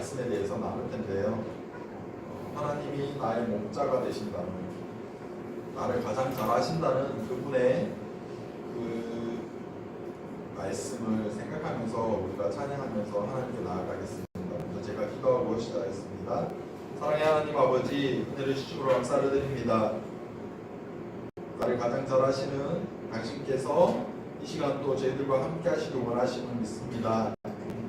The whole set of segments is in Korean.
말씀에 대해서 나눌 텐데요. 하나님이 나의 목자가 되신다는, 나를 가장 잘 아신다는 그분의 그 말씀을 생각하면서 우리가 찬양하면서 하나님께 나아가겠습니다. 먼저 제가 기도하고 시작하겠습니다. 사랑의 하나님 아버지, 은혜를 주심으로 감사를 드립니다. 나를 가장 잘 아시는 당신께서 이 시간 또 저희들과 함께 하시길 원하심을 믿습니다.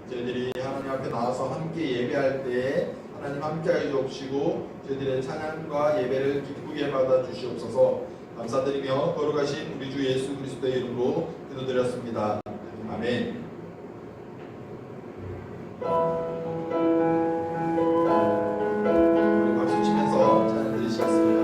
저희들이 하나님 앞에 나와서 함께 예배할 때에 하나님 함께하여 주옵시고 저희들의 찬양과 예배를 기쁘게 받아 주시옵소서. 감사드리며 거룩하신 우리 주 예수 그리스도의 이름으로 기도드렸습니다. 아멘. 우리 박수 치면서 찬양 드리시겠습니다.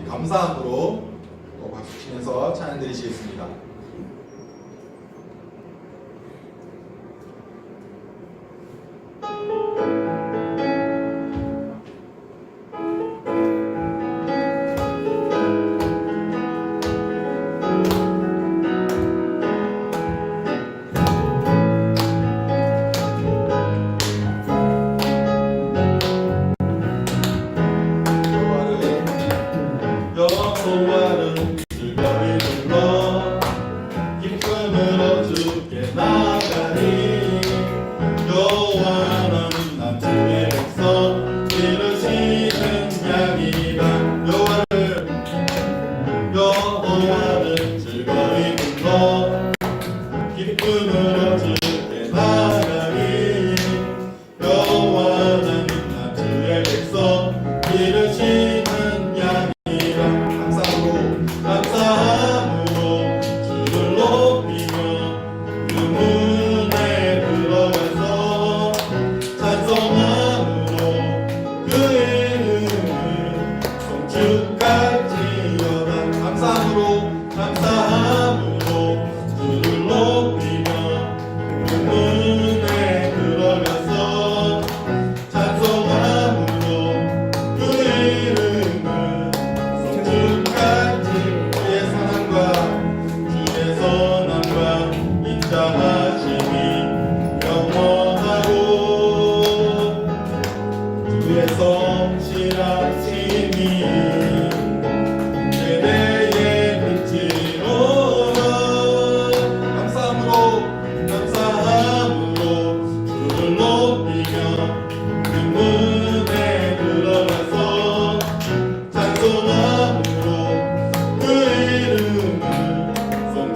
감사함으로 또 박수 치면서 찬양 드리시겠습니다.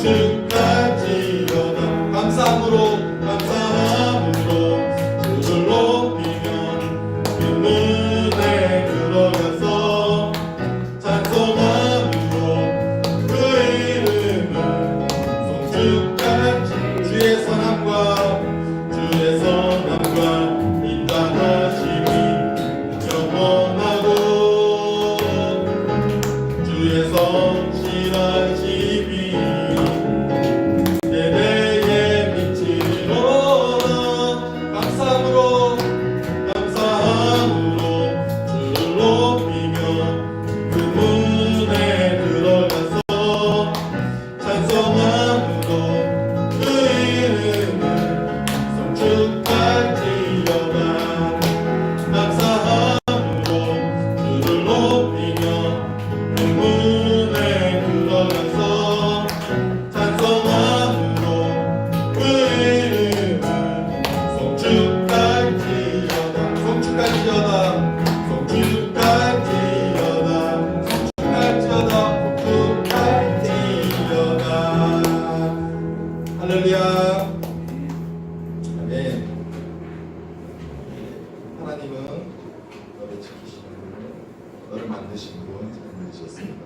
송축할지어다. 감사함으로 주를 높이며 그 문에 들어가서 찬송함으로 그 이름을 송축할지. 주의 선함과 인자하심이 영원하고 주의 성실하심이 세대에 미치로다. 감사함으로 주를 높이며 그 문에 들어가서 찬송함으로 그 이름을 송축할지어다. 감사함으로 주를 높이며 그 문에 들어가서 찬송함으로 그 이름을 송축할지어다. 송축할지어다. 할렐루야. 아멘. 하나님은 너를 지키시는 분, 너를 만드신 분, 잘 만드셨습니다.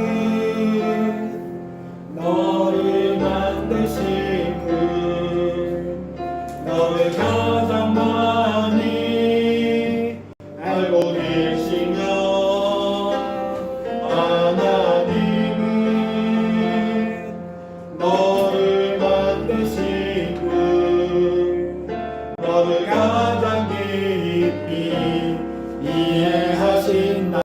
하나님은 너를 만드신 분, 너를 가장 많이 알고 계시며, 하나님은 너를 만드신 분, 너를 가장 깊이 이해하신단다.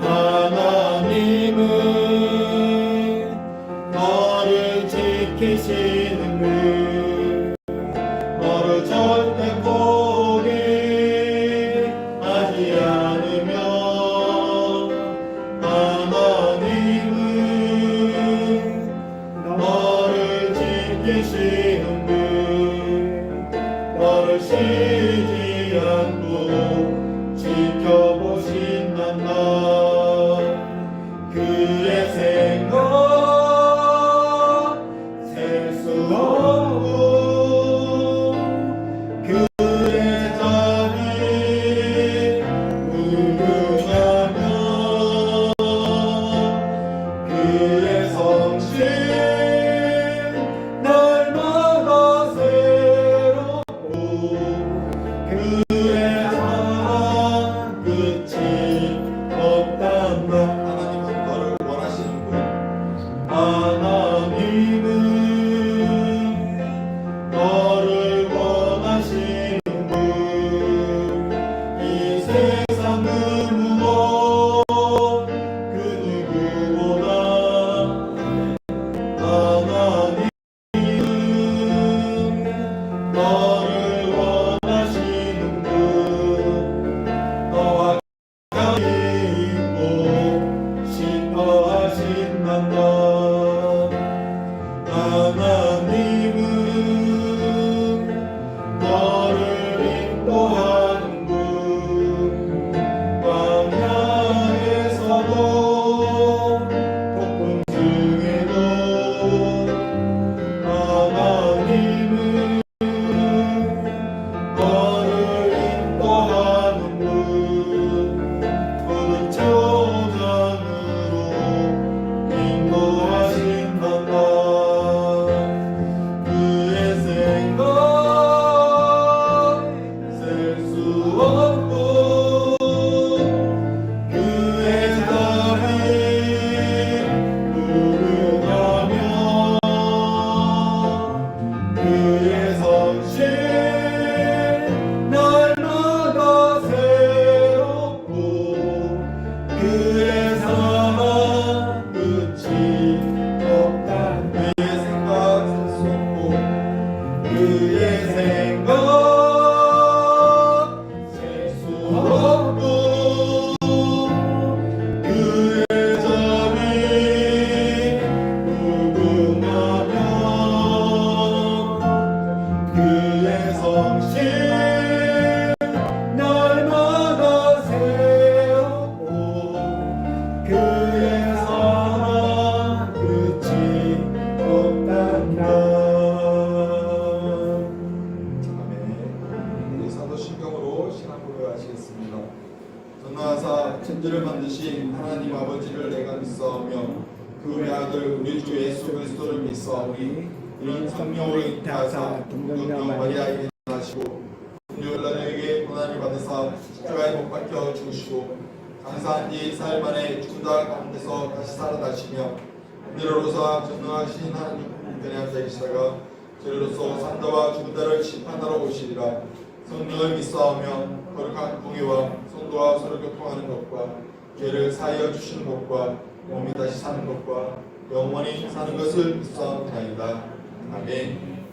하나님은 너를 지키시는 분, 너를 절대 포기하지 않으며, 하나님은 너를 지키시는 분, 너를 쉬지 않고 지켜보신단다. 그의 생각 셀 수 없고 그의 자비 무궁하며 그의 성실 날마다 새롭고 그의 믿고 신앙 고백하시겠습니다. 전능하사 천지를 만드신 하나님 아버지를 내가 믿사오며 그 아들 우리 주 예수 그리스도를 믿사오니 이런 성령으로 잉태하사 동정녀 마리아에게 나시고 금요일날에게 고난을 받으사 십자가에 못 박혀 죽으시고 장사한 뒤 4일 만에 죽은 자 가운데서 다시 살아나시며 하늘로서 전능하신 하나님 편에 앉아 계시다가 저리로서 산자와 죽은 자를 심판하러 오시리라. 성령을 믿사오며 거룩한 공의와 성도와 서로 교통하는 것과 죄를 사하여 주시는 것과 몸이 다시 사는 것과 영원히 사는 것을 믿사옵나이다. 아멘.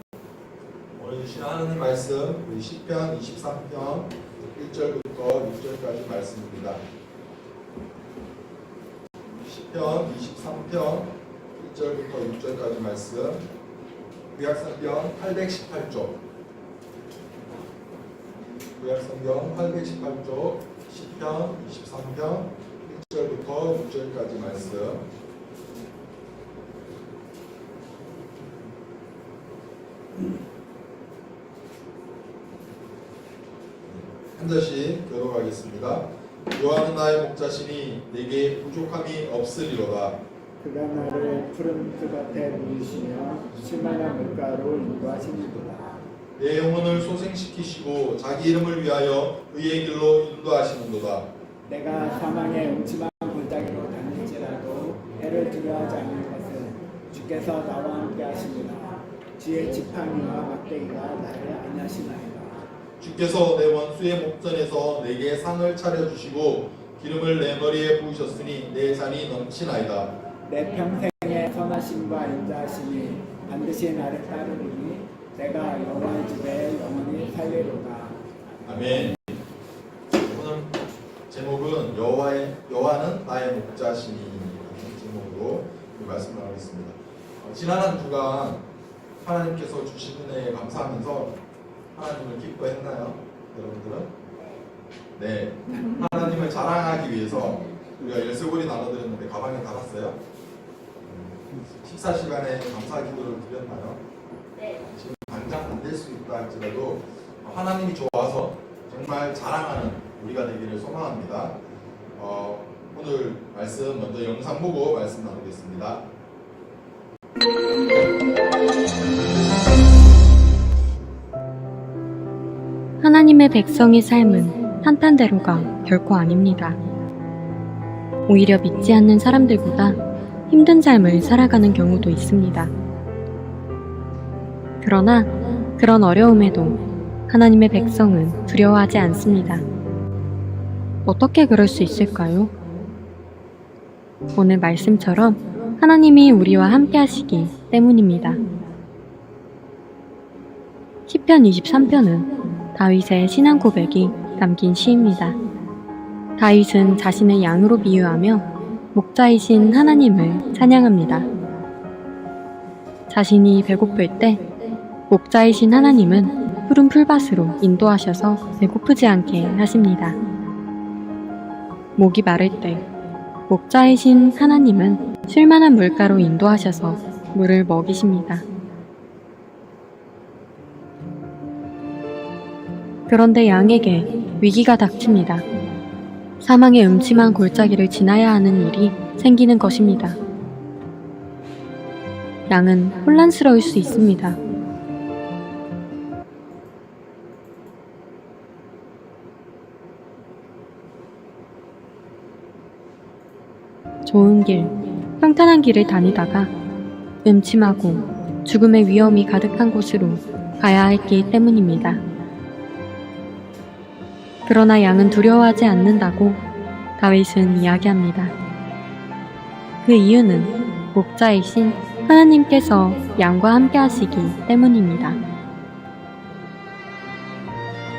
오늘 주신 하나님 말씀 우리 시편 23편 1절부터 6절까지 말씀입니다. 시편 23편 1절부터 6절까지 말씀 구약성경 818쪽 구약성경 818쪽 시편 23편 1절부터 6절까지 말씀 한 절씩 교독하겠습니다. 여호와는 나의 목자시니 내게 부족함이 없으리로다. 그가 나를 푸른 풀밭에 누이시며 쉴만한 물가로 인도하시는도다. 내 영혼을 소생시키시고 자기 이름을 위하여 의의 길로 인도하시는도다. 내가 사망의 음침한 골짜기로 다닐지라도 해를 두려워하지 않을 것은 주께서 나와 함께 하시리라. 주의 지팡이와 막대기가 나를 안하시나이다. 주께서 내 원수의 목전에서 내게 상을 차려주시고 기름을 내 머리에 부으셨으니 내 잔이 넘치나이다. 내 평생의 선하심과 인자하심이 반드시 나를 따르리니 내가 여호와의 집에 영원히 살리로다. 아멘. 오늘 제목은 여호와는 나의 목자시니 라는 제목으로 말씀을 하겠습니다. 지난 한 주간 하나님께서 주신 은혜에 감사하면서 하나님을 기뻐했나요? 여러분들은? 네. 하나님을 자랑하기 위해서 우리가 열쇠고리 나눠드렸는데 가방에 달았어요? 식사 시간에 감사 기도를 드렸나요? 네. 지금 당장 안 될 수 있다 할지라도 하나님이 좋아서 정말 자랑하는 우리가 되기를 소망합니다. 오늘 말씀 먼저 영상 보고 말씀 나누겠습니다. 하나님의 백성의 삶은 한탄대로가 결코 아닙니다. 오히려 믿지 않는 사람들보다 힘든 삶을 살아가는 경우도 있습니다. 그러나 그런 어려움에도 하나님의 백성은 두려워하지 않습니다. 어떻게 그럴 수 있을까요? 오늘 말씀처럼 하나님이 우리와 함께 하시기 때문입니다. 시편 23편은 다윗의 신앙 고백이 담긴 시입니다. 다윗은 자신을 양으로 비유하며 목자이신 하나님을 찬양합니다. 자신이 배고플 때 목자이신 하나님은 푸른 풀밭으로 인도하셔서 배고프지 않게 하십니다. 목이 마를 때 목자이신 하나님은 쉴만한 물가로 인도하셔서 물을 먹이십니다. 그런데 양에게 위기가 닥칩니다. 사망의 음침한 골짜기를 지나야 하는 일이 생기는 것입니다. 양은 혼란스러울 수 있습니다. 좋은 길, 평탄한 길을 다니다가 음침하고 죽음의 위험이 가득한 곳으로 가야 했기 때문입니다. 그러나 양은 두려워하지 않는다고 다윗은 이야기합니다. 그 이유는 목자이신 하나님께서 양과 함께 하시기 때문입니다.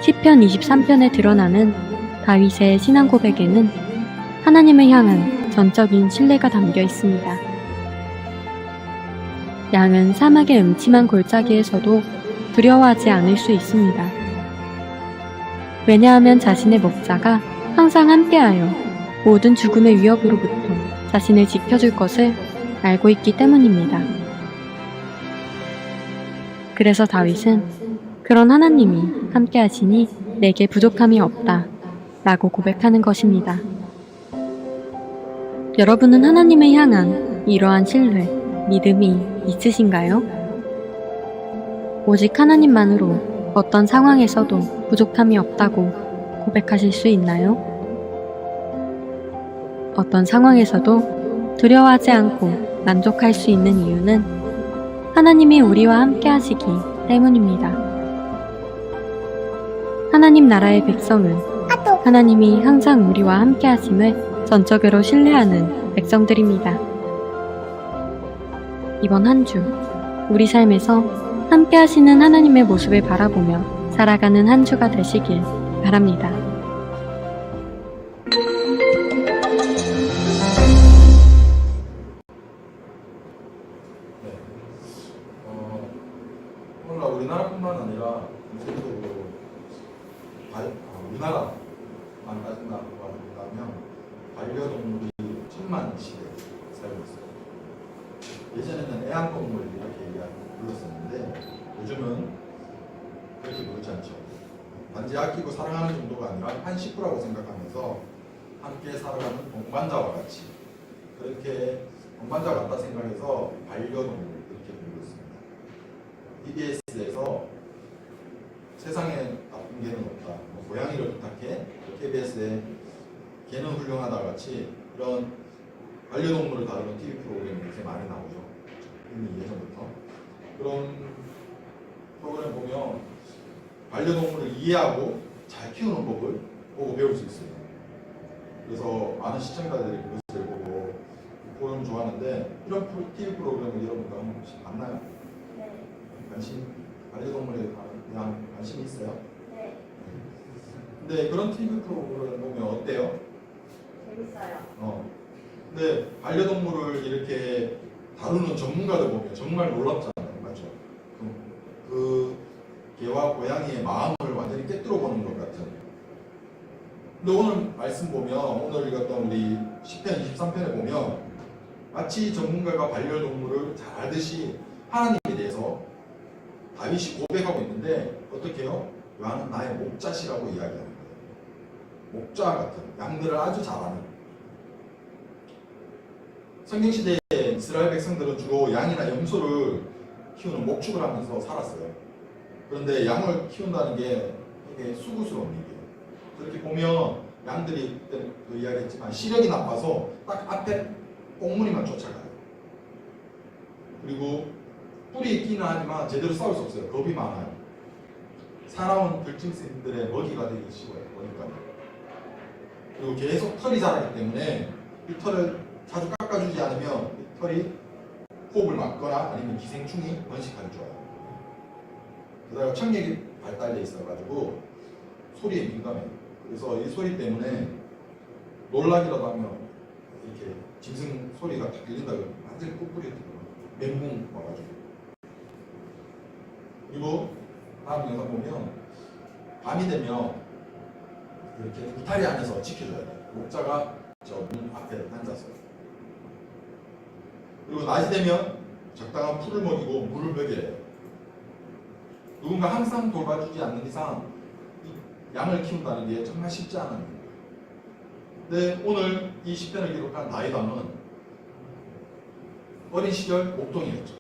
시편 23편에 드러나는 다윗의 신앙 고백에는 하나님을 향한 전적인 신뢰가 담겨 있습니다. 양은 사막의 음침한 골짜기에서도 두려워하지 않을 수 있습니다. 왜냐하면 자신의 목자가 항상 함께하여 모든 죽음의 위협으로부터 자신을 지켜줄 것을 알고 있기 때문입니다. 그래서 다윗은 그런 하나님이 함께하시니 내게 부족함이 없다 라고 고백하는 것입니다. 여러분은 하나님을 향한 이러한 신뢰, 믿음이 있으신가요? 오직 하나님만으로 어떤 상황에서도 부족함이 없다고 고백하실 수 있나요? 어떤 상황에서도 두려워하지 않고 만족할 수 있는 이유는 하나님이 우리와 함께 하시기 때문입니다. 하나님 나라의 백성은 하나님이 항상 우리와 함께 하심을 전적으로 신뢰하는 백성들입니다. 이번 한 주, 우리 삶에서 함께 하시는 하나님의 모습을 바라보며 살아가는 한 주가 되시길 바랍니다. 네. 오늘날 우리나라뿐만 아니라 세계적으로 우리나라만 따진다면 반려동물이 천만 시대에 살고 있어요. 예전에는 애완동물 이렇게 불렀었는데 요즘은 그렇게 부르지 않죠. 단지 아끼고 사랑하는 정도가 아니라 한 식구라고 생각하면서 함께 살아가는 동반자와 같이 그렇게 동반자 같다 생각해서 반려동물 이렇게 부르고 있습니다. EBS에서 세상에 나쁜 개는 없다. 고양이를 부탁해. KBS에 개는 훌륭하다 같이 이런 반려동물을 다루는 TV 프로그램이 요새 많이 나오죠. 이미 예전부터. 그런 프로그램 보면 반려동물을 이해하고 잘 키우는 법을 보고 배울 수 있어요. 그래서 많은 시청자들이 그것을 보고 프로그램 좋아하는데 이런 TV 프로그램을 여러분과 한 번씩 봤나요? 네. 반려동물에 대한 관심이 있어요? 네. 근데 그런 TV 프로그램을 보면 어때요? 재밌어요. 근데 반려동물을 이렇게 다루는 전문가들 보면 정말 놀랍잖아요. 맞죠? 그 개와 고양이의 마음을 완전히 꿰뚫어 보는 것 같은. 근데 오늘 말씀 보면 오늘 읽었던 우리 10편 23편에 보면 마치 전문가가 반려동물을 잘 알듯이 하나님에 대해서 다윗이 고백하고 있는데 어떻게 해요? 요한은 나의 목자시라고 이야기하는 거예요. 목자 같은 양들을 아주 잘 아는. 성경시대에 이스라엘 백성들은 주로 양이나 염소를 키우는 목축을 하면서 살았어요. 그런데 양을 키운다는 게 되게 수고스러운 일이에요. 그렇게 보면 양들이 그때도 이야기했지만 시력이 나빠서 딱 앞에 꽁무니만 쫓아가요. 그리고 뿔이 있기는 하지만 제대로 싸울 수 없어요. 겁이 많아요. 사람은 들짐승들의 먹이가 되기 쉬워요. 보니까. 그리고 계속 털이 자라기 때문에 이 털을 자주 깎아주지 않으면 이 털이 호흡을 막거나 아니면 기생충이 번식하기 좋아요. 게다가 청력이 발달돼 있어가지고 소리에 민감해요. 그래서 이 소리 때문에 놀라기라도 하면 이렇게 짐승 소리가 딱 들린다고 완전히 뿔뿔이 들어요. 멘붕 와가지고. 그리고 다음 영상 보면 밤이 되면 이렇게 울타리 안에서 지켜줘야 돼요. 목자가 저 문 앞에 앉아서. 그리고 낮이 되면 적당한 풀을 먹이고 물을 먹여야 해요. 누군가 항상 돌봐주지 않는 이상 양을 키운다는 게 정말 쉽지 않은 일이에요. 근데 오늘 이 시편을 기록한 다윗왕은 어린 시절 목동이었죠.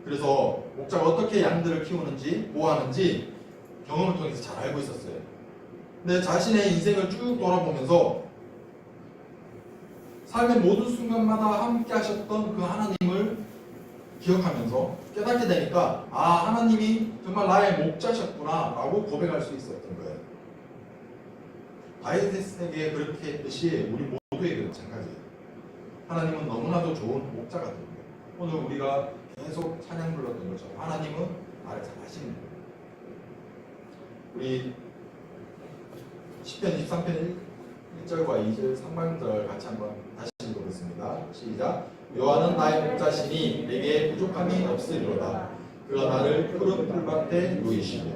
그래서 목자가 어떻게 양들을 키우는지 뭐 하는지 경험을 통해서 잘 알고 있었어요. 근데 자신의 인생을 쭉 돌아보면서 삶의 모든 순간마다 함께 하셨던 그 하나님을 기억하면서 깨닫게 되니까 아, 하나님이 정말 나의 목자셨구나 라고 고백할 수 있었던 거예요. 다윗에게 그렇게 했듯이 우리 모두에게 마찬가지예요. 하나님은 너무나도 좋은 목자가 됩니다. 오늘 우리가 계속 찬양 불렀던 것처럼 하나님은 나를 잘 아시는 거예요. 우리 10편 23편 1절과 2절 상반절 같이 한번 다시 읽어보겠습니다. 시작. 여호와는 나의 목자시니 내게 부족함이 없으리로다. 그가 나를 푸른 풀밭에 누이시며.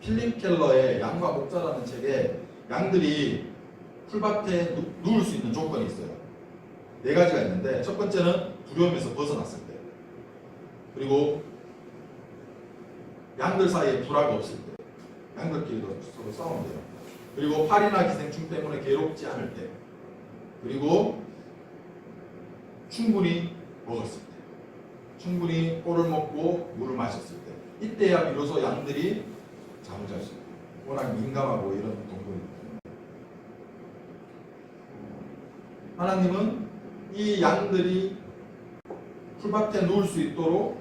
필립 켈러의 양과 목자라는 책에 양들이 풀밭에 누울 수 있는 조건이 있어요. 4가지가 있는데 첫 번째는 두려움에서 벗어났을 때, 그리고 양들 사이에 불화가 없을 때, 양들끼리도 서로 싸운대요. 그리고 팔이나 기생충 때문에 괴롭지 않을 때, 그리고 충분히 먹었을 때, 충분히 꼴을 먹고 물을 마셨을 때, 이때야 비로소 양들이 잠을 잘 수 있어요. 워낙 민감하고 이런 동물이기 때문에. 하나님은 이 양들이 풀밭에 누울 수 있도록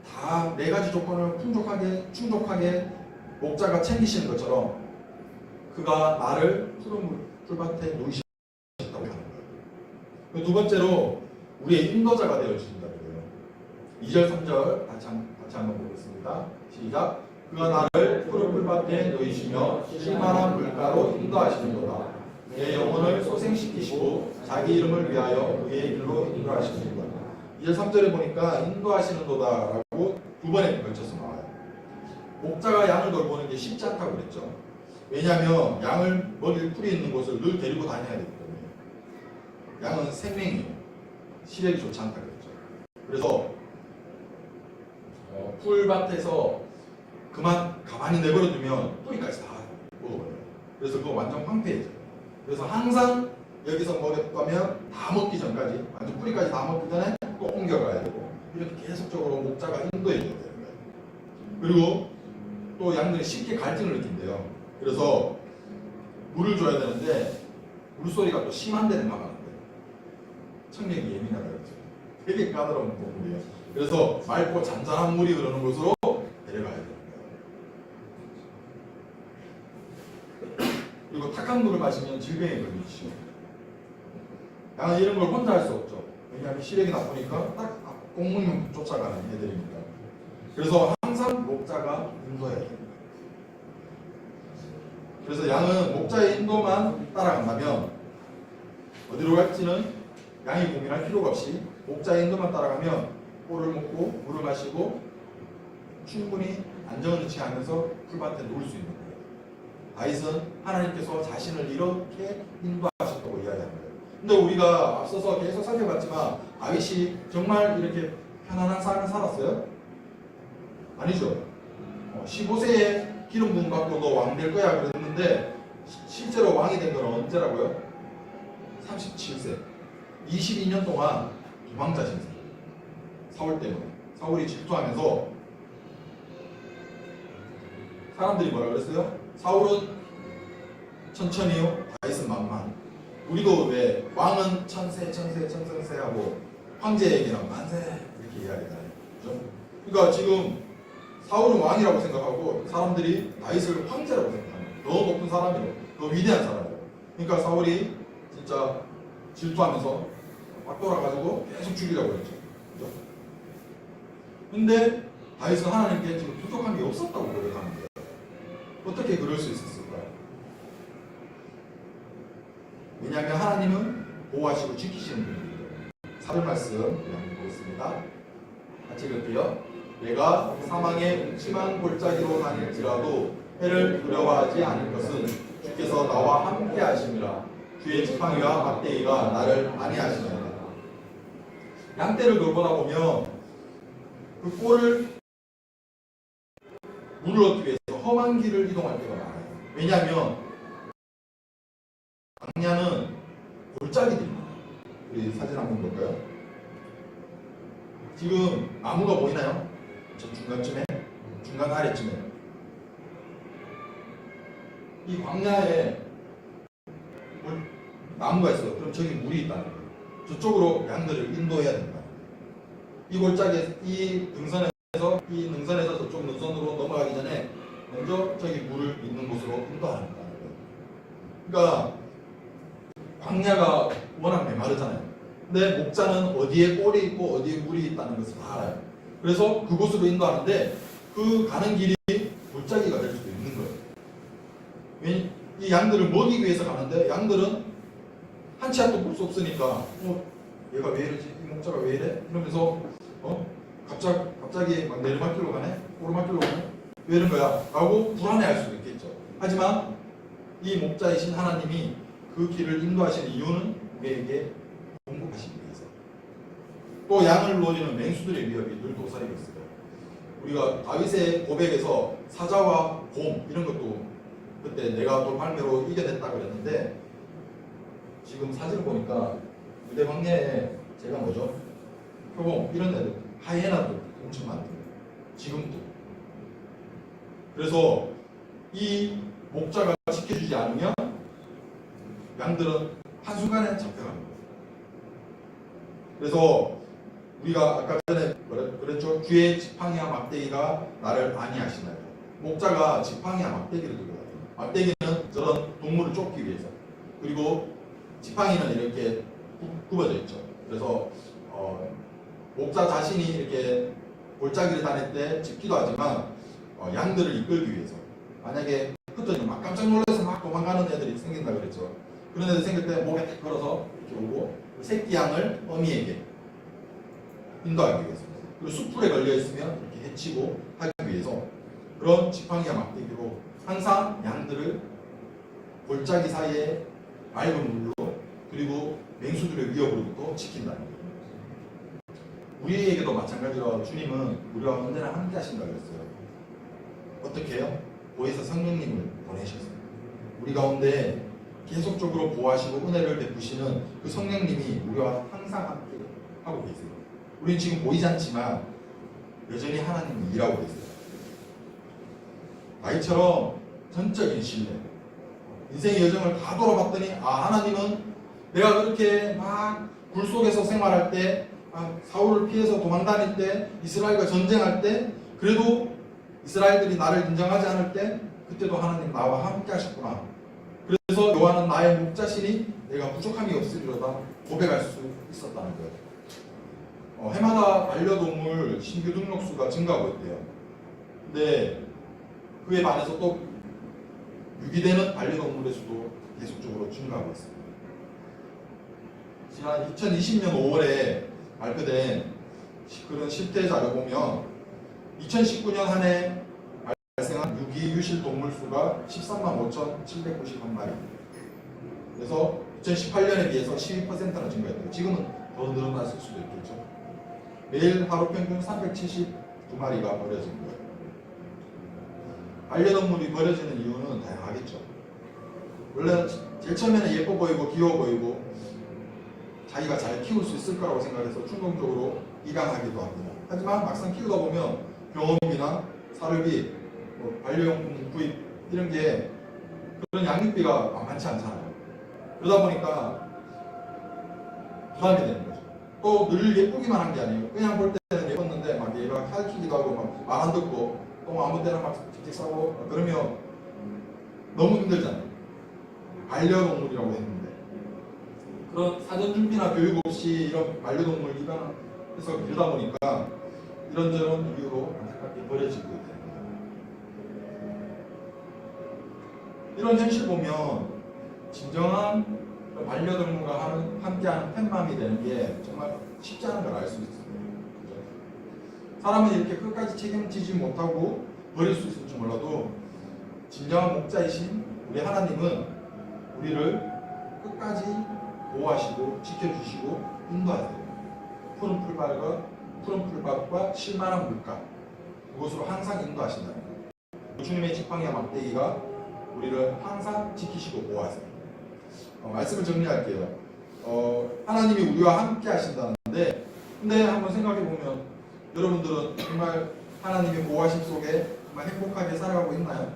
다 네 가지 조건을 충족하게 목자가 챙기시는 것처럼 그가 나를 푸른 풀밭에 누이셨다고 하는 거예요. 두 번째로 우리의 인도자가 되어 주신다는 거예요. 2절 3절 같이 한번 보겠습니다. 시작. 그가 나를 푸른 풀밭에 누이시며 쉴만한 물가로 인도하시는도다. 내 영혼을 소생시키시고 자기 이름을 위하여 그의 길로 인도하시는도다. 2절 3절에 보니까 인도하시는도다라고 두 번에 걸쳐서 나와요. 목자가 양을 돌보는 게 쉽지 않다고 그랬죠. 왜냐하면 양을 먹일 풀이 있는 곳을 늘 데리고 다녀야 되기 때문에. 양은 생명이에요. 시력이 좋지 않다 그랬죠. 그래서 풀밭에서 그만 가만히 내버려두면 뿌리까지 다 먹어버려요. 그래서 그거 완전 황폐해져요. 그래서 항상 여기서 먹었다면 다 먹기 전까지, 완전 뿌리까지 다 먹기 전에 또 옮겨가야 되고, 이렇게 계속적으로 목자가 인도해줘야 되는 거예요. 그리고 또 양들이 쉽게 갈증을 느낀대요. 그래서 물을 줘야 되는데 물소리가 또 심한 데는 막아야 돼요. 청력이 예민하다 그랬죠. 되게 까다로운 동물이에요. 그래서 맑고 잔잔한 물이 흐르는 곳으로 데려가야 되는 거예요. 그리고 탁한 물을 마시면 질병에 걸리죠. 양은 이런 걸 혼자 할 수 없죠. 왜냐하면 시력이 나쁘니까 딱 꽁무니만 쫓아가는 애들입니다. 그래서 항상 목자가 인도해야 됩니다. 그래서 양은 목자의 인도만 따라간다면 어디로 갈지는 양이 고민할 필요가 없이 목자의 인도만 따라가면 꼴을 먹고 물을 마시고 충분히 안정을 취하면서 풀밭에 누울 수 있는 거예요. 다윗은 하나님께서 자신을 이렇게 인도하셨다고 이야기하는 거예요. 근데 우리가 앞서서 계속 살펴봤지만 다윗이 정말 이렇게 편안한 삶을 살았어요? 아니죠. 15세에 기름 부음 받고 너 왕 될 거야 그랬는데 실제로 왕이 된 건 언제라고요? 37세. 22년 동안 도망자 신세. 사울 때문에. 사울이 질투하면서 사람들이 뭐라 그랬어요? 사울은 천천히요, 다윗은 만만. 우리도 왜 왕은 천세 하고 황제에게는 만세 이렇게 이야기하잖아요. 그렇죠? 그러니까 지금 사울은 왕이라고 생각하고 사람들이 다윗을 황제라고 생각합니다. 더 높은 사람이고 더 위대한 사람이고. 그러니까 사울이 진짜 질투하면서 막 돌아가지고 계속 죽이려고 했죠. 그죠? 근데 다윗은 하나님께 지금 부족한 게 없었다고 고백하는 거예요. 어떻게 그럴 수 있었을까요? 왜냐하면 하나님은 보호하시고 지키시는 분이에요. 4절 말씀 한번 보겠습니다. 같이 읽을게요. 내가 사망의 음침한 골짜기로 다닐지라도 해를 두려워하지 않을 것은 주께서 나와 함께 하심이라. 주의 지팡이와 막대기가 나를 안위하시느니라. 양떼를 돌보다 보면 그 꼴을 물을 얻기 위해서 험한 길을 이동할 때가 많아요. 왜냐하면 광야는 골짜기들입니다. 우리 사진 한번 볼까요? 지금 나무가 보이나요? 저 중간쯤에, 중간 아래쯤에 이 광야에 나무가 있어요. 그럼 저기 물이 있다는 거예요. 저쪽으로 양들을 인도해야 된다. 이 골짜기, 이 능선에서 저쪽 능선으로 넘어가기 전에 먼저 저기 물을 있는 곳으로 인도하는 거예요. 그러니까 광야가 워낙 메마르잖아요. 근데 목자는 어디에 꼴이 있고 어디에 물이 있다는 것을 다 알아요. 그래서 그곳으로 인도하는데 그 가는 길이 골짜기가 될 수도 있는 거예요. 이 양들을 먹이기 위해서 가는데 양들은 한치 앞도 볼 수 없으니까 얘가 왜 이러지? 이 목자가 왜 이래? 이러면서 갑자기 막 내리막길로 가네? 오르막길로 가네? 왜 이런 거야? 라고 불안해할 수도 있겠죠. 하지만 이 목자이신 하나님이 그 길을 인도하시는 이유는 우리에게 공급하시기 위해서. 또 양을 노리는 맹수들의 위협이 늘 도사리고 있어요. 우리가 다윗의 고백에서 사자와 곰 이런 것도 그때 내가 돌팔매로 이겨냈다 그랬는데 지금 사진을 보니까 유대 광야에 제가 뭐죠? 표범 이런 애들 하이에나도 엄청 많대요. 지금도. 그래서 이 목자가 지켜주지 않으면 양들은 한순간에 잡혀갑니다. 그래서 우리가 아까 전에 그랬죠? 주의 지팡이와 막대기가 나를 안위하시나요? 목자가 지팡이와 막대기를 들고 가요. 막대기는 저런 동물을 쫓기 위해서, 그리고 지팡이는 이렇게 굽어져 있죠. 그래서 목자 자신이 이렇게 골짜기를 다닐 때 짚기도 하지만 양들을 이끌기 위해서, 만약에 흩어지면 막 깜짝 놀라서 막 도망가는 애들이 생긴다 그랬죠. 그런 애들 생길 때 목에 딱 걸어서 이렇게 오고 새끼 양을 어미에게 인도하기 위해서, 그리고 숯불에 걸려 있으면 이렇게 해치고 하기 위해서 그런 지팡이와 막대기로 항상 양들을 골짜기 사이에 맑은 물로 그리고 맹수들의 위협으로부터 지킨다는 거예요. 우리에게도 마찬가지로 주님은 우리와 언제나 함께 하신다고 했어요. 어떻게 해요? 보혜사 성령님을 보내셨어요. 우리 가운데 계속적으로 보호하시고 은혜를 베푸시는 그 성령님이 우리와 항상 함께 하고 계세요. 우리는 지금 보이지 않지만 여전히 하나님이 일하고 계세요. 나이처럼 전적인 신뢰, 인생의 여정을 다 돌아봤더니 하나님은 내가 그렇게 막 굴 속에서 생활할 때, 사울을 피해서 도망다닐 때, 이스라엘과 전쟁할 때, 그래도 이스라엘들이 나를 인정하지 않을 때 그때도 하나님 나와 함께 하셨구나. 그래서 요한은 나의 목자시니 내가 부족함이 없으리로다 고백할 수 있었다는 거예요. 해마다 반려동물 신규 등록수가 증가하고 있대요. 근데 그에 반해서 또 유기되는 반려동물의 수도 계속적으로 증가하고 있습니다. 지난 2020년 5월에 발표된 그런 실태 자료 보면 2019년 한 해 발생한 유기 유실 동물 수가 13만 5,791마리. 그래서 2018년에 비해서 12%나 증가했대요. 지금은 더 늘어났을 수도 있겠죠. 매일 하루 평균 372마리가 버려진 거예요. 반려동물이 버려지는 이유는 다양하겠죠. 원래 제일 처음에는 예뻐 보이고 귀여워 보이고 자기가 잘 키울 수 있을 거라고 생각해서 충동적으로 입양하기도 합니다. 하지만 막상 키우다 보면 병원비나 사료비, 반려용품 구입 이런 게 그런 양육비가 만만치 않잖아요. 그러다 보니까 부담이 되는 거죠. 또 늘 예쁘기만 한 게 아니에요. 그냥 볼 때는 예뻤는데 막 얘가 살키기도 하고 막 말 안 듣고 또 아무 때나 막 찍찍 싸고 그러면 너무 힘들잖아요. 반려동물이라고 했는데 그런 사전 준비나 교육 없이 이런 반려동물 입양해서 기르다 보니까 이런저런 이유로 안타깝게 버려지고 있습니다. 이런 현실 보면 진정한 반려동물과 함께하는 팬맘이 되는 게 정말 쉽지 않은 걸 알 수 있습니다. 그죠? 사람은 이렇게 끝까지 책임지지 못하고 버릴 수 있을지 몰라도 진정한 목자이신 우리 하나님은 우리를 끝까지 보호하시고 지켜주시고 인도하세요. 푸른 풀밭과 실만한 물가 그곳으로 항상 인도하신다는 거예요. 주님의 지팡이와 막대기가 우리를 항상 지키시고 보호하세요. 말씀을 정리할게요. 하나님이 우리와 함께 하신다는데 근데 한번 생각해 보면 여러분들은 정말 하나님의 보호하심 속에 정말 행복하게 살아가고 있나요?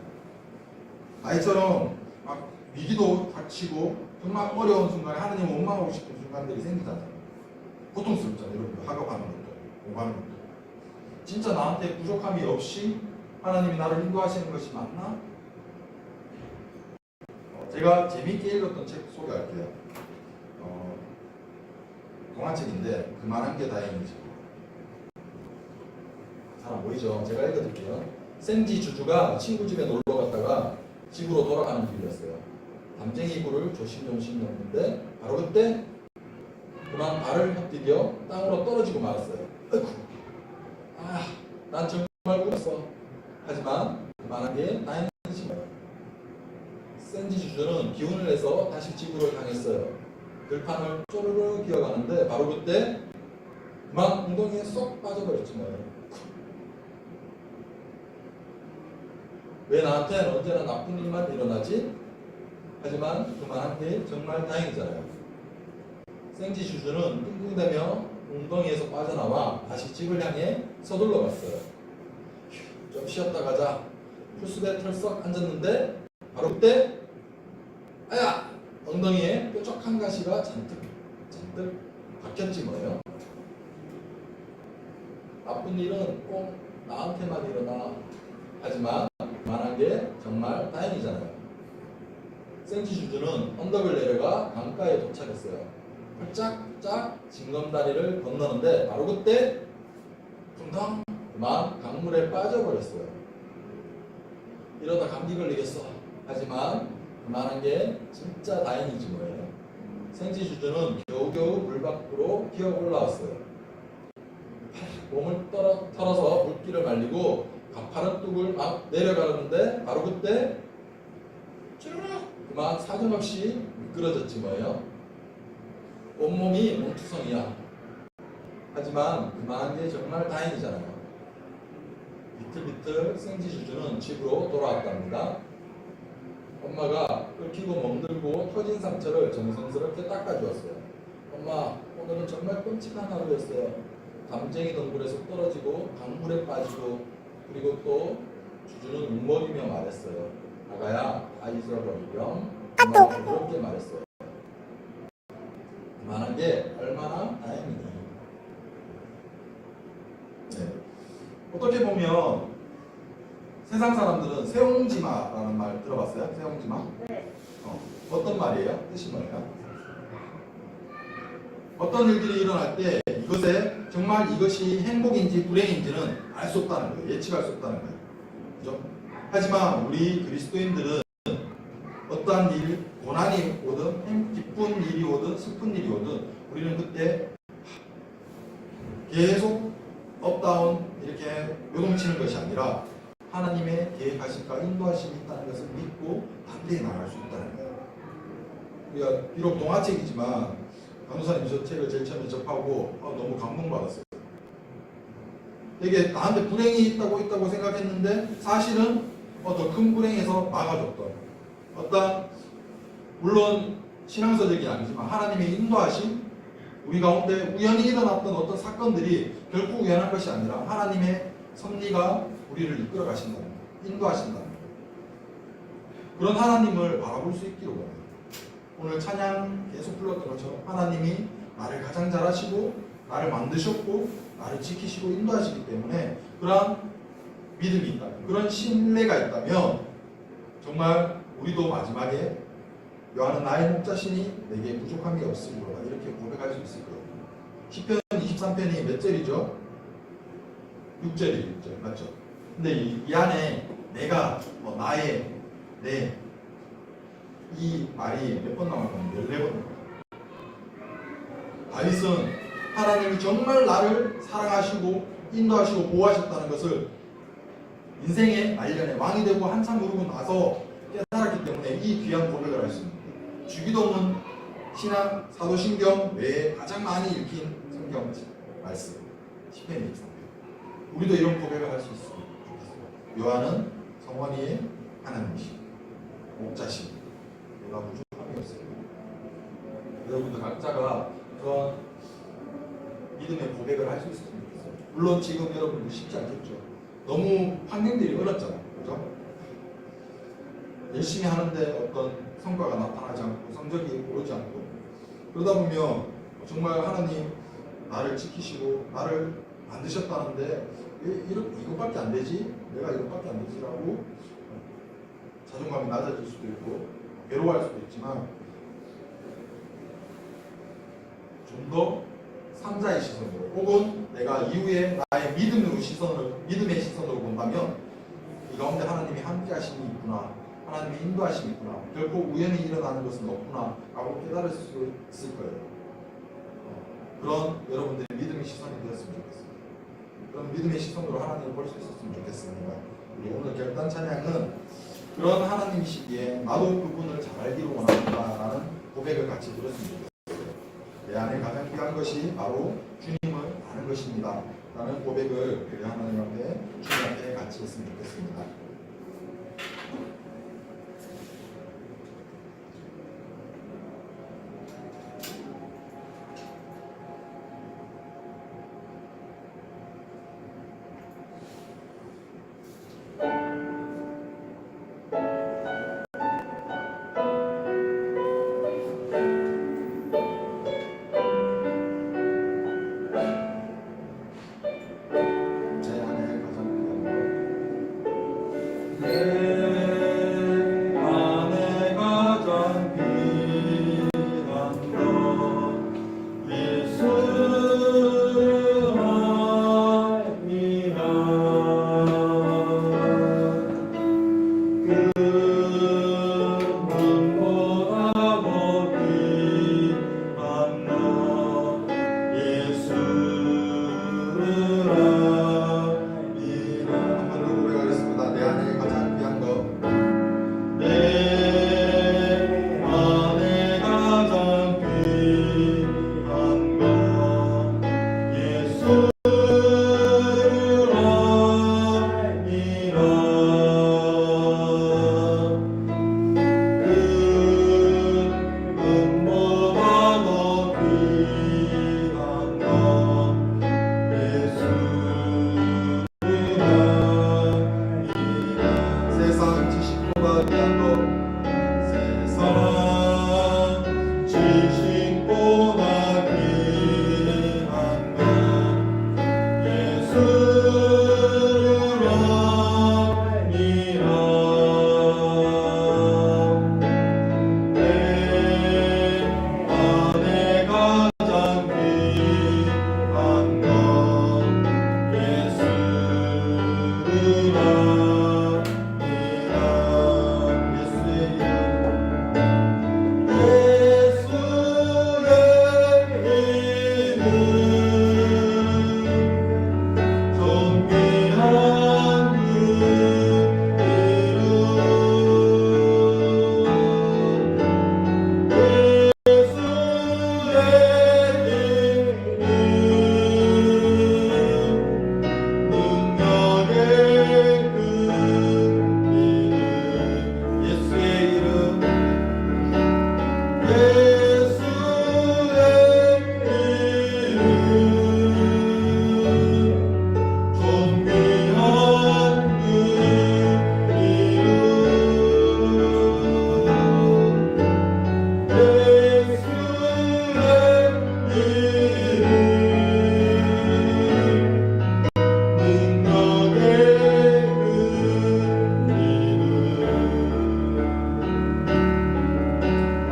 나이처럼 막 위기도 닥치고 정말 어려운 순간에 하나님을 원망하고 싶은 순간들이 생기잖아요. 고통스럽잖아요. 여러분들 학업하는 것도 공부하는 것도 진짜 나한테 부족함이 없이 하나님이 나를 인도하시는 것이 맞나? 제가 재미있게 읽었던 책 소개할게요. 동화책인데 그만한 게 다행이지. 잘 안 보이죠? 제가 읽어드릴게요. 생지 주주가 친구 집에 놀러 갔다가 집으로 돌아가는 길이었어요. 담쟁이 굴을 조심조심 넣는데 바로 그때 그만 발을 헛디뎌 땅으로 떨어지고 말았어요. 아이고, 난 정말 울었어. 하지만 그만한 게 다행인 것이에요. 센지 주주는 기운을 내서 다시 집으로 향했어요. 들판을 쪼르르 기어가는데 바로 그때 그만 웅덩이에 쏙 빠져버렸지 뭐예요. 왜 나한테는 언제나 나쁜 일만 일어나지? 하지만 그만한 게 정말 다행이잖아요. 생지주주는 끙끙대며 웅덩이에서 빠져나와 다시 집을 향해 서둘러 갔어요. 좀 쉬었다 가자. 풀숲에 털썩 앉았는데 바로 그때 아야! 엉덩이에 뾰족한 가시가 잔뜩 박혔지 뭐예요. 나쁜 일은 꼭 나한테만 일어나. 하지만 그만한 게 정말 다행이잖아요. 생지주주는 언덕을 내려가 강가에 도착했어요. 홀짝짝 징검다리를 건너는데 바로 그때 쿵덩 그만 강물에 빠져버렸어요. 이러다 감기 걸리겠어. 하지만 그만한 게 진짜 다행이지 뭐예요. 생지주주는 겨우겨우 물 밖으로 기어 올라왔어요. 몸을 털어서 물기를 말리고 가파른 뚝을 막 내려가는데 바로 그때 쭈르륵 그만 사정없이 미끄러졌지 뭐예요. 온몸이 몸투성이야. 하지만 그만한 게 정말 다행이잖아요. 비틀비틀 생지주주는 집으로 돌아왔답니다. 엄마가 끓이고 멍들고 터진 상처를 정성스럽게 닦아주었어요. 엄마, 오늘은 정말 끔찍한 하루였어요. 담쟁이 동굴에서 떨어지고 강물에 빠지고 그리고 또 주주는 울먹이며 말했어요. 아가야, 다 잊어버리렴. 엄마가 부드럽게 말했어요. 그만한 게 얼마나 다행이니. 네. 어떻게 보면 세상 사람들은 세옹지마라는 말 들어봤어요? 세옹지마? 네. 어떤 말이에요? 뜻이 뭐예요? 어떤 일들이 일어날 때 정말 이것이 행복인지 불행인지는 알 수 없다는 거예요. 예측할 수 없다는 거예요. 그죠? 하지만 우리 그리스도인들은 어떠한 일, 고난이 오든 기쁜 일이 오든 슬픈 일이 오든 우리는 그때 계속 업다운 이렇게 요동치는 것이 아니라 하나님의 계획하심과 인도하심이 있다는 것을 믿고 담대히 나갈 수 있다는 거예요. 우리가 비록 동화책이지만 간호사님 저 책을 제일 처음에 접하고 너무 감동받았어요. 이게 나한테 불행이 있다고 생각했는데 사실은 더 큰 불행에서 막아줬던 어떤 물론 신앙서적이 아니지만 하나님의 인도하심 우리 가운데 우연히 일어났던 어떤 사건들이 결코 우연한 것이 아니라 하나님의 섭리가 우리를 이끌어 가신다는 거예요. 인도하신다는 거예요. 그런 하나님을 바라볼 수 있기를 원해요. 오늘 찬양 계속 불렀던 것처럼 하나님이 나를 가장 잘 아시고 나를 만드셨고 나를 지키시고 인도하시기 때문에 그러한 믿음이 있다면 그런 신뢰가 있다면 정말 우리도 마지막에 요한은 나의 목자시니 내게 부족함이 없으리로다 이렇게 고백할 수 있을 거예요. 시편 23편이 몇 절이죠? 6절이 6절 맞죠? 근데 이 안에 내가 나의 내 이 말이 몇 번 나왔냐면 14번 나와요. 다윗은 하나님이 정말 나를 사랑하시고 인도하시고 보호하셨다는 것을 인생의 말년에 왕이 되고 한참 누르고 나서 깨달았기 때문에 이 귀한 고백을 할 수 있는 거예요. 주기도문 신앙 사도신경 외에 가장 많이 읽힌 성경 말씀 시편이 있습니다. 우리도 이런 고백을 할 수 있습니다. 요한은 성원이의 하나님이시고 목자시고 내가 부족함이 없어요. 여러분들 각자가 그런 믿음의 고백을 할 수 있으면 좋겠어요. 물론 지금 여러분들 쉽지 않겠죠. 너무 환경들이 어렵잖아요. 그죠? 열심히 하는데 어떤 성과가 나타나지 않고 성적이 오르지 않고 그러다 보면 정말 하나님 나를 지키시고 나를 만드셨다는데 왜 이것밖에 안 되지? 내가 이것밖에 안 되지라고 자존감이 낮아질 수도 있고 괴로워할 수도 있지만 좀 더 삼자의 시선으로 혹은 내가 이후에 나의 믿음의 시선으로 본다면 이 가운데 하나님이 함께 하심이 있구나 하나님의 인도하심이 있구나 결코 우연히 일어나는 것은 없구나 라고 깨달을 수 있을 거예요. 그런 여러분들의 믿음의 시선이 되었으면 좋겠습니다. 그런 믿음의 시선으로 하나님을 볼 수 있었으면 좋겠습니다. 우리 오늘 결단 찬양은 그런 하나님이시기에 나도 그분을 잘 알기를 원합니다 라는 고백을 같이 들었으면 좋겠습니다. 내 안에 가장 귀한 것이 바로 주님을 아는 것입니다 라는 고백을 우리 하나님 앞에 주님 앞에 같이 했으면 좋겠습니다.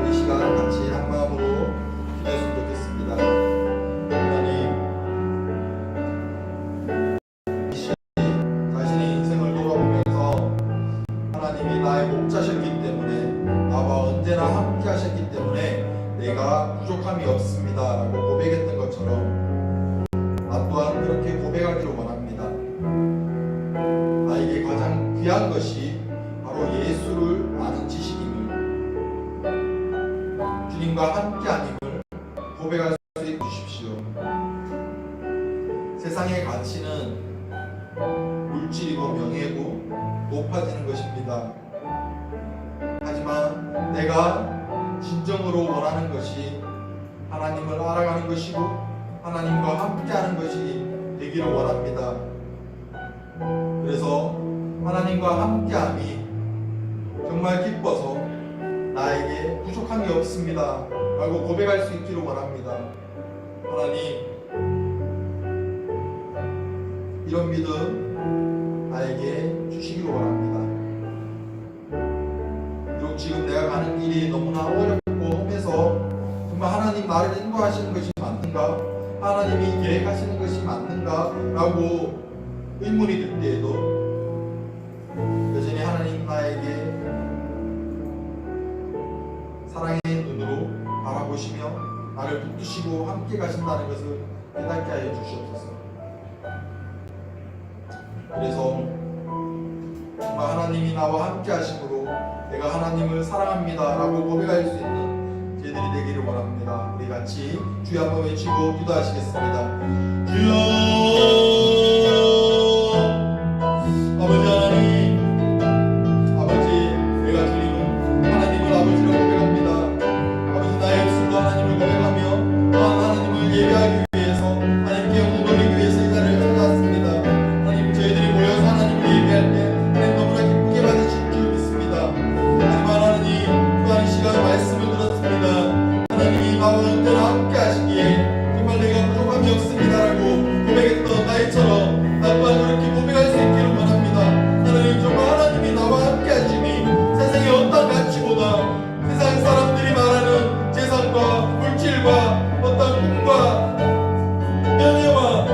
이 시간 같이 한 마음으로 기도했으면 좋겠습니다. 하나님, 이 시간 자신의 인생을 돌아보면서 하나님이 나의 목자셨기 때문에 나와 언제나 함께 하셨기 때문에 내가 부족함이 없습니다 라고 고백했던 것처럼 나 또한 그렇게 고백하기를 원합니다. 나에게 가장 귀한 것이 바로 예수를 아는 지식임을, 주님과 함께 아님을 고백할 수 있게 주십시오. 세상의 가치는 물질이고 명예고 높아지는 것입니다. 하지만 내가 진정으로 원하는 것이 하나님을 알아가는 것이고 하나님과 함께하는 것이 되기를 원합니다. 그래서 하나님과 함께함이 정말 기뻐서 나에게 부족함이 없습니다 라고 고백할 수 있기를 원합니다. 하나님, 이런 믿음 나에게 주시기를 원합니다. 비록 지금 내가 가는 길이 너무나 어렵고 험해서 정말 하나님 나를 인도하시는 것이 맞는가? 하나님이 계획하시는 것이 맞는가? 라고 의문이 들 때에도 여전히 하나님 나에게 사랑의 눈으로 바라보시며 나를 붙드시고 함께 가신다는 것을 깨닫게 하여 주시옵소서. 그래서 정말 하나님이 나와 함께 하심으로 내가 하나님을 사랑합니다 라고 고백할 수 있는 저희들이 되기를 원합니다. 우리 같이 주여 한번 외치고 기도하시겠습니다. 주여, 아버지 하나님, 아버지, 내가 드리는 하나님을 아버지로 고백합니다. 아버지, 나의 입술로 하나님을 고백하며 또한 하나님을 예배하기 위해서 하나님께 영광 돌리기 위해서 이 자리를 찾아왔습니다. 하나님, 저희들이 모여서 하나님을 예배할 때 하나님 너무나 기쁘게 받으실 줄 믿습니다. 하나님, 또한 이 시간 말씀을 들었습니다. 하나님이 나와 언제나 함께 하시기에 정말 내가 부족함이 없습니다라고 고백했던 나이처럼 나 또한 그렇게 고백할 수 있기를 원합니다. 하나님, 정말 하나님이 나와 함께 하심이 세상의 어떤 가치보다 세상 사람들이 말하는 재산과 물질과 어떤 꿈과 명예와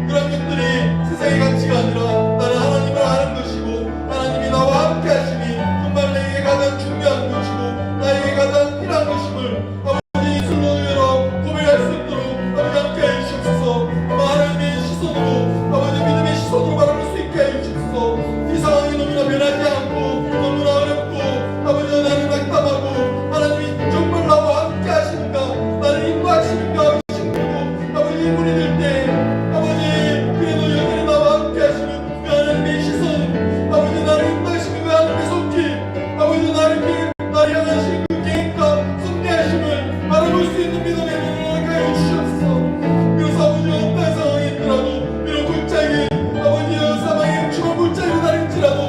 그런 것들이 세상의 가치가 아니라 나는 하나님을 아는 것이고 하나님이 나와 함께 하심이 정말 내게 가장 중요한 것이고 나에게 가장 필요한 것임을 아버지 입술로 열어 고백할 수 있도록 아버지 함께 해주시옵소서. 하나님의 시선으로 아버지 믿음의 시선으로 바라볼 수 있게 해주시옵소서. 이 상황이 너무나 변하지 않고 너무나 어렵고 아버지 나는 낙담하고 하나님이 정말 나와 함께 하시는가 나를 인도하시는가 의심되고 아버지 의문이 들 때 아버지 그래도 여전히 나와 함께 하시는 그 하나님의 시선 아버지 나를 인도하시는 그 하나님의 손길 아버지 나를 향하신 그 계획과 섭리하심을 바라볼 수 있는 믿음의 눈을 가해 주시옵소서. 그래서 아버지 어떤 상황이 있더라도 비록 골짜기 아버지 사망의 음침한 골짜기를 다닐지라도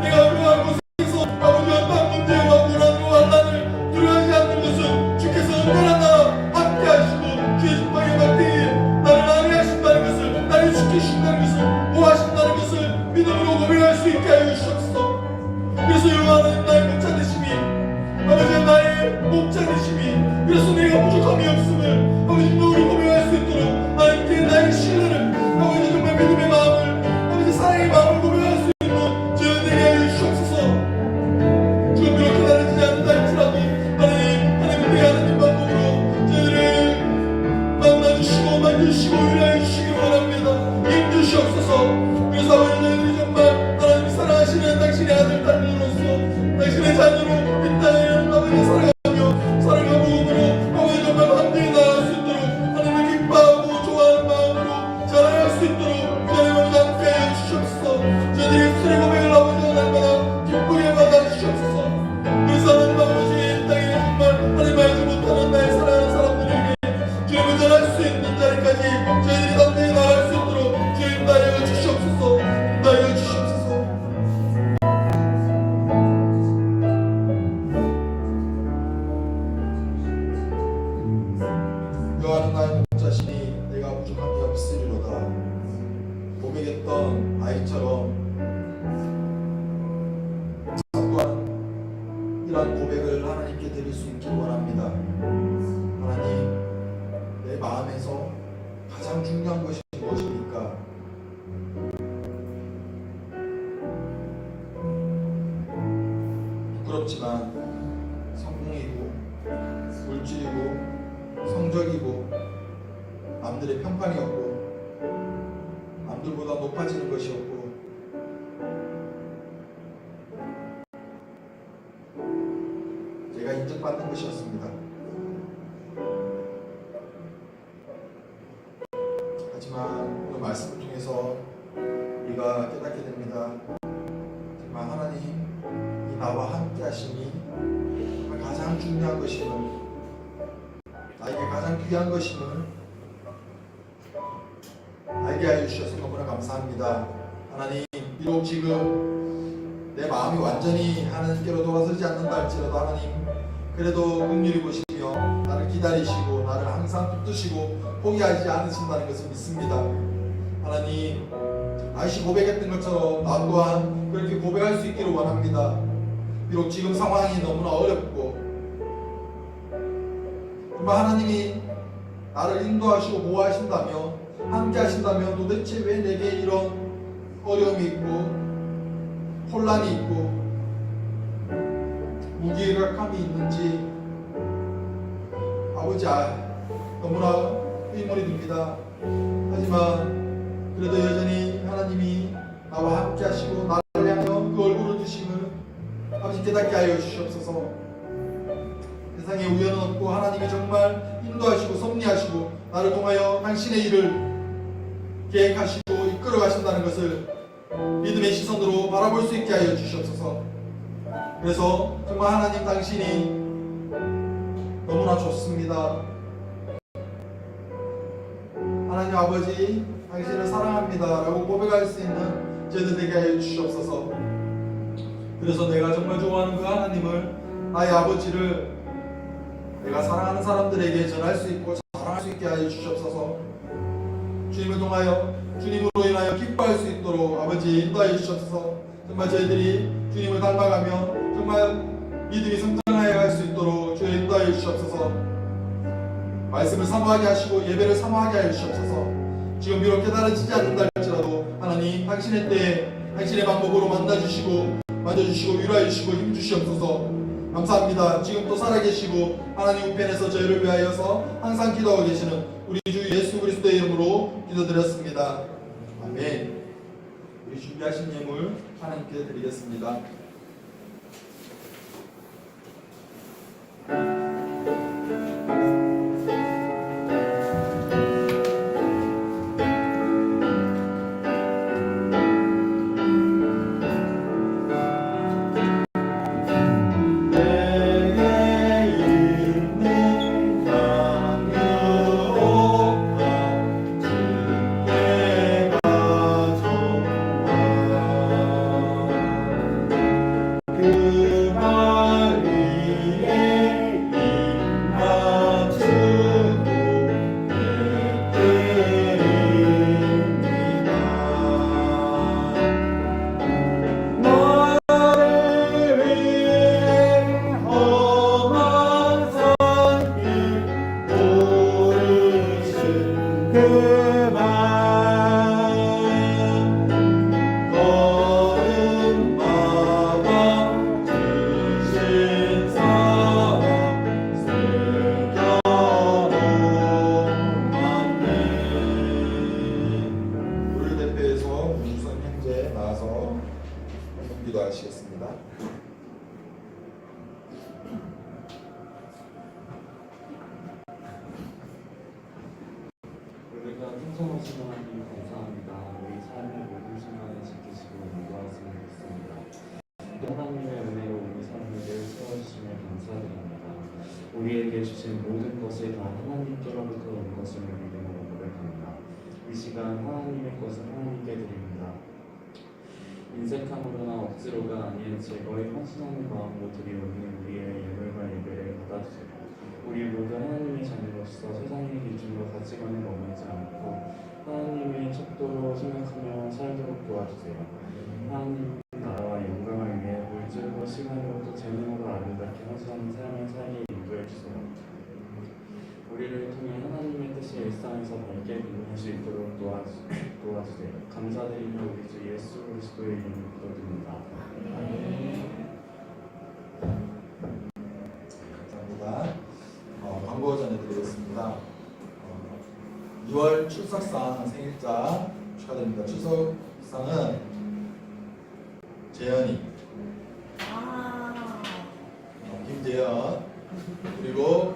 내가 그러한 곳에서 아버지 어떤 문제와 고난과 환난을 두려워하지 않는 것은 주께서 언제나 나와 함께 하시고 주의 신방의 막대기에 나를 안위하신다는 것을 나를 지키신다는 것을 보호하신다는 것을 믿음으로 고백할 수 있게 하여 주시옵소서. 그래서 여호와 하나님 나의 목자 되심이 아버지 나의 목자 되심이 그래서 내가 부족함이 없음을 아버지 너를 고백할 수 있도록 하나님께 나의 신뢰를 아버지 정말 믿음의 마음을 아버지 사랑의 마음을 고백할 수 있는 저희들에게 하여 주시옵소서. 지금 그렇게 다르지 않는다 할지라도 하나님 내 하나님 방법으로 저희들을 만나주시고 만드시고 위로해 주시기 원합니다. 힘주시옵소서. 그래서 아버지 저희들이 정말 하나님이 사랑하시는 당신의 아들 딸들로서 당신의 자녀로 이 땅을 아버지 사랑하며 몸으로 아버지 정말 함께 나아갈 수 있도록 하나님을 기뻐하고 좋아하는 마음으로 자라갈 수 있도록 하나님 함께 하여 주시옵소서. 저희들의 입술의 고백을 아버지 날마다 기쁘게 받아주시옵소서. 그래서 하나님 아버지 이 땅에 정말 하나님 알지 못하는 이러한 고백을 하나님께 드릴 수 있길 원합니다. 하나님, 내 마음에서 가장 중요한 것이 무엇입니까? 부끄럽지만 성공이고 물질이고 성적이고 남들의 평판이었고 남들보다 높아지는 것이었고 제가 인정받는 것이었습니다. 하지만 오늘 말씀을 통해서 우리가 깨닫게 됩니다. 정말 하나님 이 나와 함께 하심이 정말 가장 중요한 것임을, 나에게 가장 귀한 것임을 알게 하여 주셔서 너무나 감사합니다. 하나님, 비록 지금 내 마음이 완전히 하나님께로 돌아서지 않는다 할지라도 하나님, 그래도 긍휼히 보시며 나를 기다리시고 나를 항상 붙드시고 포기하지 않으신다는 것을 믿습니다. 하나님, 다시 고백했던 것처럼 나 또한 그렇게 고백할 수 있기를 원합니다. 비록 지금 상황이 너무나 어렵고 정말 하나님이 나를 인도하시고 보호하신다며 함께 하신다면 도대체 왜 내게 이런 어려움이 있고 혼란이 있고 무기력함이 있는지 아버지 너무나 의문이 듭니다. 하지만 그래도 여전히 하나님이 나와 함께 하시고 나를 향하여 그 얼굴을 주심을 아버지 깨닫게 하여 주시옵소서. 세상에 우연은 없고 하나님이 정말 인도하시고 섭리하시고 나를 통하여 당신의 일을 계획하시고 이끌어 가신다는 것을 믿음의 시선으로 바라볼 수 있게 하여 주시옵소서. 그래서 정말 하나님 당신이 너무나 좋습니다. 하나님 아버지, 당신을 사랑합니다 라고 고백할 수 있는 저희들 되게 하여 주시옵소서. 그래서 내가 정말 좋아하는 그 하나님을, 나의 아버지를 내가 사랑하는 사람들에게 전할 수 있고 자랑할 수 있게 하여 주시옵소서. 주님을 통하여, 주님으로 인하여 기뻐할 수 있도록 아버지 인도하여 주시옵소서. 정말 저희들이 주님을 닮아가며 정말 믿음이 성장하여 갈 수 있도록 주여 인도하여 주시옵소서. 말씀을 사모하게 하시고 예배를 사모하게 하여 주시옵소서. 지금 비록 깨달아지지 않는다 할지라도 하나님, 당신의 때에 당신의 방법으로 만져주시고 위로하여 주시고 힘주시옵소서. 감사합니다. 지금 또 살아계시고 하나님 우편에서 저희를 위하여서 항상 기도하고 계시는 우리 주 예수 그리스도의 이름으로 기도드렸습니다. 아멘. 우리 준비하신 예물 하나님께 드리겠습니다. 기도하시겠습니다. 우리가 풍성하신 하나님 감사합니다. 우리 삶의 모든 순간에 지키시고 인도하시는 믿습니다. 하나님의 은혜로 우리 삶을 늘 세워주시며 감사드립니다. 우리에게 주신 모든 것이 다 하나님께로부터 온 것임을 믿음으로 고백합니다. 이 시간 하나님의 것을 하나님께 드립니다. 인색함으로나 억지로가 아닌 즐거이 헌신하는 마음으로 드리오는 우리의 예물과 예배를 받아주세요. 우리 모두 하나님의 자녀로서 세상의 기준과 가치관에 머물지 않고 하나님의 척도로 생각하며 살도록 도와주세요. 하나님 나라와 영광을 위해 물질과 시간으로 또 재능으로 아름답게 함께 기도할 수 있도록 도와주세요. 감사드리며 우리 주 예수 그리스도의 이름으로 기도드립니다. 감사합니다. 광고 전해드리겠습니다. 2월 출석상 생일자 축하드립니다. 출석상은 재현이, 김재현, 그리고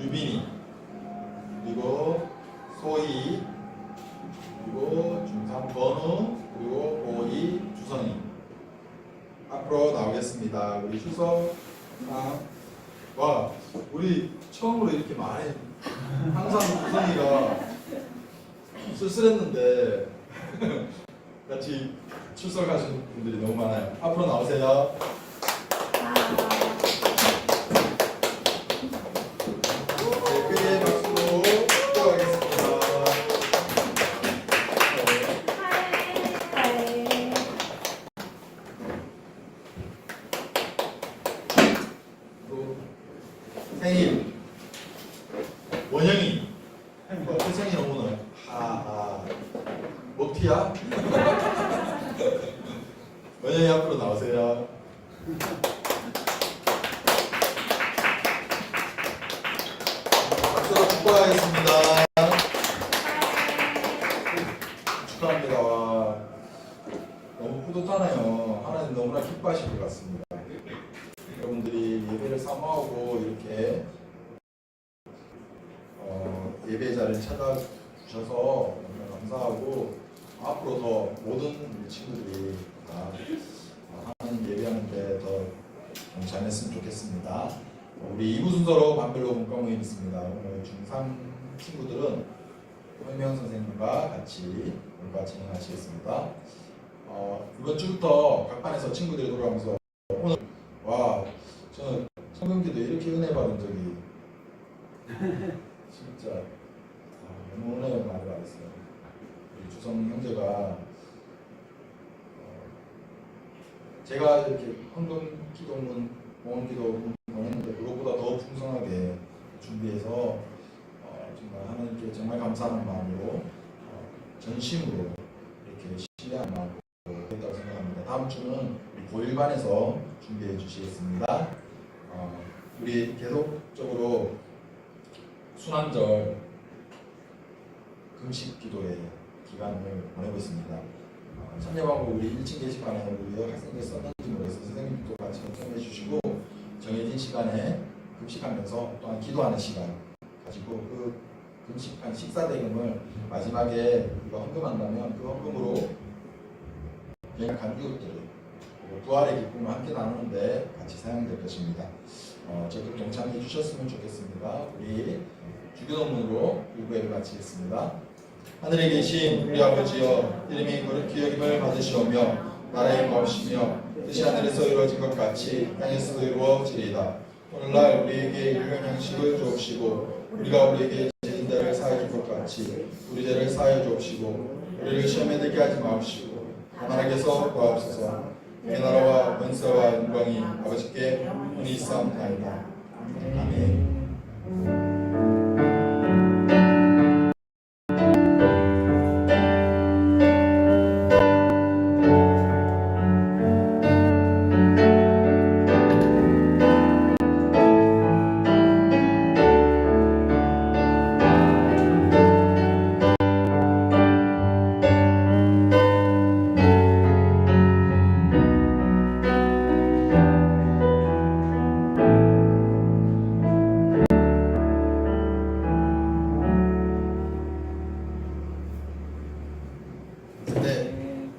유빈이, 그리고 소희, 그리고 중3 건우, 그리고 고2 주성이 앞으로 나오겠습니다. 우리 출석상 와, 우리 처음으로 이렇게 많이 항상 주성이가 쓸쓸했는데 같이 출석하신 분들이 너무 많아요. 앞으로 나오세요. 네, 크게 박수로 축하하겠습니다. 또 생일 원영이 어떻게 생일 오늘 먹튀야? 원영이 앞으로 나오세요. 박수로 축하하겠습니다. 축하합니다. 와, 너무 뿌듯하네요. 하나님 너무나 기뻐하실 것 같습니다. 여러분들이 예배를 사모하고 이렇게 예배 자리를 찾아주셔서 너무나 감사하고 앞으로 더 모든 우리 친구들이 다 하나님 예배하는데 더 동참했으면 좋겠습니다. 우리 2부 순서로 반별로 문과 모임 있습니다. 오늘 중3 친구들은 홍명 선생님과 같이 문과 진행하시겠습니다. 이번 주부터 각 반에서 친구들이 돌아오면서 오늘 와, 저는 성경기도 이렇게 은혜 받은 적이 진짜 너무 은혜 많이 받았어요. 우리 주성 형제가 제가 이렇게 헌금 기도문, 봉헌 기도문 했는데 그것보다 더 풍성하게 준비해서 정말 하나님께 정말 감사하는 마음으로 전심으로 이렇게 신뢰하는 마음으로 했다고 생각합니다. 다음 주는 우리 고1반에서 준비해 주시겠습니다. 우리 계속적으로 순환절 금식 기도의 기간을 보내고 있습니다. 참여방법 우리 1층 게시판에 우리 학생들 썼는지 모르겠어요. 선생님도 같이 검토해 주시고 정해진 시간에 금식하면서 또한 기도하는 시간 가지고 그 금식한 식사 대금을 마지막에 이거 헌금한다면 그 헌금으로 연약한 이웃들을 부활의 기쁨을 함께 나누는데 같이 사용될 것입니다. 적극 동참해 주셨으면 좋겠습니다. 우리 주기도문으로 1부회를 마치겠습니다. 하늘에 계신 우리 아버지여, 이름이 거룩히 여김을 받으시오며 나라의 마옵시며 뜻이 하늘에서 이루어진 것 같이 땅에서도 이루어지리이다. 오늘날 우리에게 일용할 양식을 주옵시고 우리가 우리에게 지은 죄를 사하여 줄 것 같이 우리 죄를 사하여 주옵시고 우리를 시험에 들게 하지 마옵시고 다만 악에서 구하옵소서. 내 나라와 권세와 영광이 아버지께 은히 있사옵나이다. 아멘.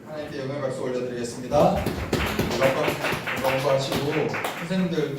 하나님께 영광의 박수 올려드리겠습니다. 건강하시고 선생님들